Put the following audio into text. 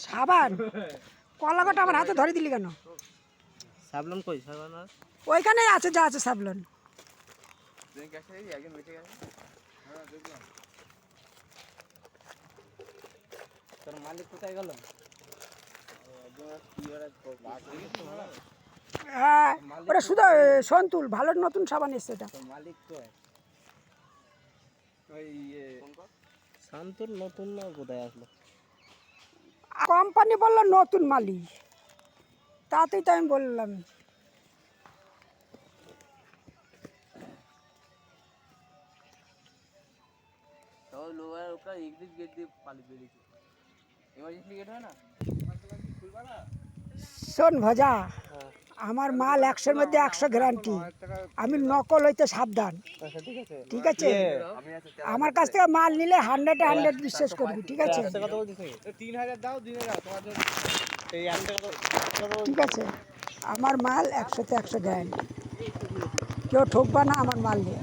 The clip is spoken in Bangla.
সাবান কলাকাটা আমার হাতে ধরে দিলি কেন? সাবলন কই সাবলন? ওইখানেই আছে, যা আছে সাবলন। তোর মালিক কোথায় গেল? হ্যাঁ, ওটা শুধু সন্তুল ভালো নতুন সাবান এসছে এটা। মালিক কই? ওই শান্তর নতুন না কোথায় আসলো? কোম্পানি বললো নতুন মালিক, তাতেই তো আমি বললাম। শোন ভজা, আমার মাল 100-র মধ্যে 100 গ্যারান্টি। আমি নকল হইতে সাবধান, ঠিক আছে? আমার কাছ থেকে মাল নিলে 100-এ 100 বিশ্বাস করবি, ঠিক আছে? 3000 দাও, দিনে দাও তোমার জন্য। এই 1 টাকা ঠিক আছে, আমার মাল 100-তে 100 গ্যারান্টি। কেউ ঠকবা না আমার মাল নিয়ে।